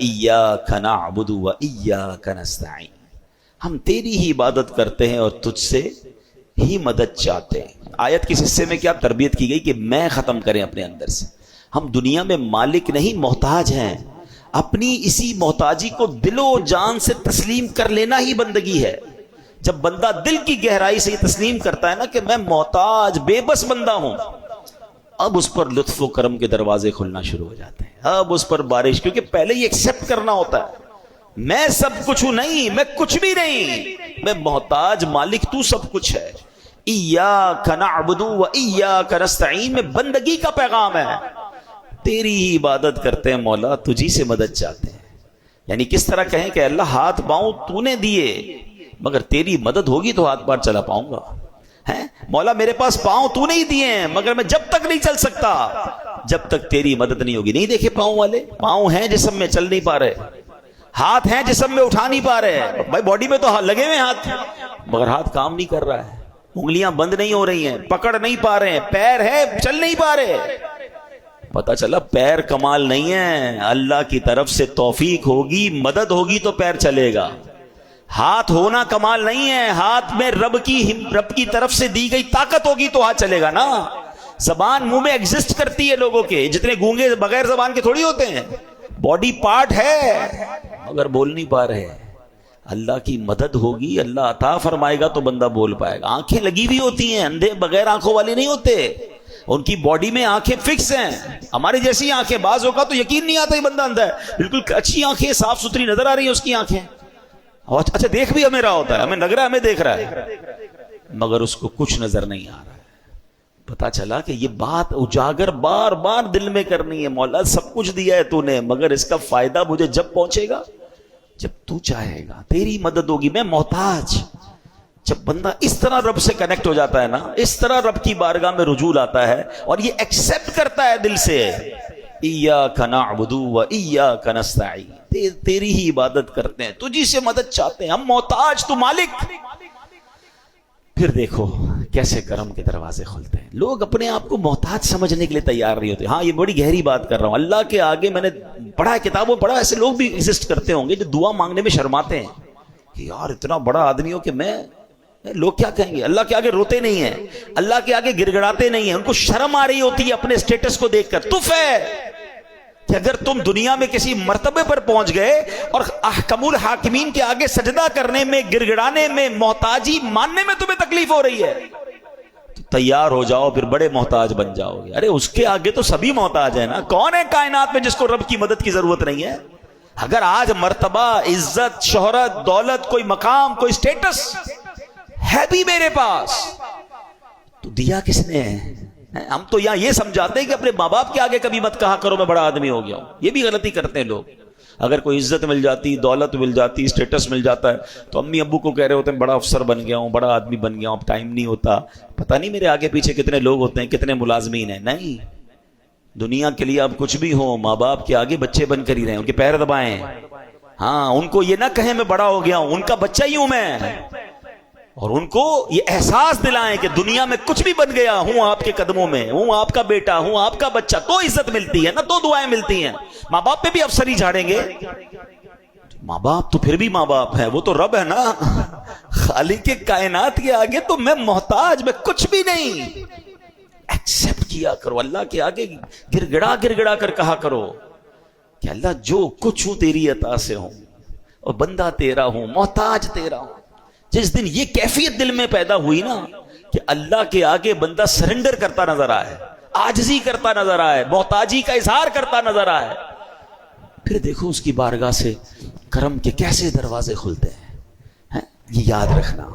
ایاک نعبد و ایاک نستعین، ہم تیری ہی عبادت کرتے ہیں اور تجھ سے ہی مدد چاہتے ہیں۔ آیت کس حصے میں کیا تربیت کی گئی کہ میں ختم کریں اپنے اندر سے۔ ہم دنیا میں مالک نہیں محتاج ہیں، اپنی اسی محتاجی کو دل و جان سے تسلیم کر لینا ہی بندگی ہے۔ جب بندہ دل کی گہرائی سے یہ تسلیم کرتا ہے نا کہ میں محتاج بے بس بندہ ہوں، اب اس پر لطف و کرم کے دروازے کھلنا شروع ہو جاتے ہیں، اب اس پر بارش، کیونکہ پہلے یہ ایکسپٹ کرنا ہوتا ہے میں سب کچھ ہوں، نہیں میں کچھ بھی نہیں، میں محتاج، مالک تو سب کچھ ہے۔ ایاک نعبد و ایاک نستعین میں بندگی کا پیغام ہے، تیری ہی عبادت کرتے ہیں مولا، تجھی سے مدد چاہتے ہیں۔ یعنی کس طرح کہیں کہ اللہ ہاتھ پاؤں تو نے دیے، مگر تیری مدد ہوگی تو ہاتھ پار چلا پاؤں گا، ہیں مولا میرے پاس پاؤں تو نہیں دیے ہیں، مگر میں جب تک نہیں چل سکتا جب تک تیری مدد نہیں ہوگی۔ نہیں دیکھے پاؤں والے، پاؤں ہیں جسم میں چل نہیں پا رہے، ہاتھ ہیں جسم میں اٹھا نہیں پا رہے، بھائی باڈی میں تو لگے ہوئے ہاتھ، مگر ہاتھ کام نہیں کر رہا ہے، انگلیاں بند نہیں ہو رہی ہیں، پکڑ نہیں پا رہے ہیں، پیر ہے چل نہیں پا رہے۔ پتہ چلا پیر کمال نہیں ہے، اللہ کی طرف سے توفیق ہوگی، مدد ہوگی تو پیر چلے گا۔ ہاتھ ہونا کمال نہیں ہے، ہاتھ میں رب کی طرف سے دی گئی طاقت ہوگی تو ہاتھ چلے گا نا۔ زبان منہ میں ایگزسٹ کرتی ہے لوگوں کے، جتنے گونگے بغیر زبان کے تھوڑی ہوتے ہیں، باڈی پارٹ ہے مگر بول نہیں پا رہے۔ اللہ کی مدد ہوگی، اللہ عطا فرمائے گا تو بندہ بول پائے گا۔ آنکھیں لگی ہوئی ہوتی ہیں، اندھے بغیر آنکھوں والے نہیں ہوتے، ان کی باڈی میں آنکھیں فکس ہیں، ہماری جیسی آنکھیں، بعض ہوگا تو یقین نہیں آتا یہ بندہ اندھا ہے، بالکل اچھی آنکھیں صاف ستھری نظر آ رہی ہیں اس کی آنکھیں، اچھا دیکھ بھی ہمیں رہا ہوتا ہے، ہمیں لگ رہا ہے ہمیں دیکھ رہا ہے، مگر اس کو کچھ نظر نہیں آ رہا ہے۔ پتا چلا کہ یہ بات اجاگر بار بار دل میں کرنی ہے، مولا سب کچھ دیا ہے تو نے، مگر اس کا فائدہ مجھے جب پہنچے گا جب تو چاہے گا، تیری مدد ہوگی، میں محتاج۔ جب بندہ اس طرح رب سے کنیکٹ ہو جاتا ہے نا، اس طرح رب کی بارگاہ میں رجوع لاتا ہے اور یہ ایکسپٹ کرتا ہے دل سے، ایاک نعبد و ایاک نستعین، تیری ہی عبادت کرتے ہیں، تجھی سے مدد چاہتے ہیں، ہم محتاج تو مالک۔ پھر دیکھو کیسے کرم کے دروازے کھلتے ہیں۔ لوگ اپنے آپ کو محتاج سمجھنے کے لیے تیار نہیں ہوتے۔ ہاں یہ بڑی گہری بات کر رہا ہوں، اللہ کے آگے میں نے پڑھا ہے، کتابوں پڑھا، ایسے لوگ بھی ایگزسٹ کرتے ہوں گے جو دعا مانگنے میں شرماتے ہیں کہ یار اتنا بڑا آدمی ہو کہ میں، لوگ کیا کہیں گے۔ اللہ کے آگے روتے نہیں ہیں، اللہ کے آگے گڑ گڑاتے نہیں ہیں، ان کو شرم آ رہی ہوتی ہے اپنے اسٹیٹس کو دیکھ کر۔ تف ہے کہ اگر تم دنیا میں کسی مرتبے پر پہنچ گئے اور احکم الحاکمین کے آگے سجدہ کرنے میں، گڑ گڑانے میں، محتاجی ماننے میں تمہیں تکلیف ہو رہی ہے تو تیار ہو جاؤ، پھر بڑے محتاج بن جاؤ گے۔ ارے اس کے آگے تو سبھی محتاج ہیں نا، کون ہے کائنات میں جس کو رب کی مدد کی ضرورت نہیں ہے؟ اگر آج مرتبہ، عزت، شہرت، دولت، کوئی مقام، کوئی سٹیٹس ہے بھی میرے پاس تو دیا کس نے ہے؟ ہم تو یہاں یہ سمجھاتے ہیں کہ اپنے ماں باپ کے آگے کبھی مت کہا کرو میں بڑا آدمی ہو گیا ہوں، یہ بھی غلطی کرتے ہیں لوگ۔ اگر کوئی عزت مل جاتی، دولت مل جاتی، اسٹیٹس مل جاتا ہے تو امی ابو کو کہہ رہے ہوتے ہیں بڑا افسر بن گیا ہوں، بڑا آدمی بن گیا ہوں، اب ٹائم نہیں ہوتا، پتہ نہیں میرے آگے پیچھے کتنے لوگ ہوتے ہیں، کتنے ملازمین ہیں۔ نہیں، دنیا کے لیے آپ کچھ بھی ہو، ماں باپ کے آگے بچے بن کر ہی رہیں، ان کے پیر دبائیں، ہاں ان کو یہ نہ کہیں میں بڑا ہو گیا ہوں، ان کا بچہ ہی ہوں میں، اور ان کو یہ احساس دلائیں کہ دنیا میں کچھ بھی بن گیا ہوں آپ کے قدموں میں، ہوں آپ کا بیٹا، ہوں آپ کا بچہ، تو عزت ملتی ہے نا، تو دعائیں ملتی ہیں۔ ماں باپ پہ بھی افسر ہی جھاڑیں گے، ماں باپ تو پھر بھی ماں باپ ہے، وہ تو رب ہے نا، خالق کائنات کے آگے تو میں محتاج، میں کچھ بھی نہیں۔ ایکسپٹ کیا کرو، اللہ کے آگے گر گڑا کر کہا کرو کہ اللہ جو کچھ ہوں تیری عطا سے ہوں، اور بندہ تیرا ہوں، محتاج تیرا ہوں۔ جس دن یہ کیفیت دل میں پیدا ہوئی نا کہ اللہ کے آگے بندہ سرنڈر کرتا نظر آئے، عاجزی کرتا نظر آئے، محتاجی کا اظہار کرتا نظر آئے، پھر دیکھو اس کی بارگاہ سے کرم کے کیسے دروازے کھلتے ہیں۔ یہ یاد رکھنا۔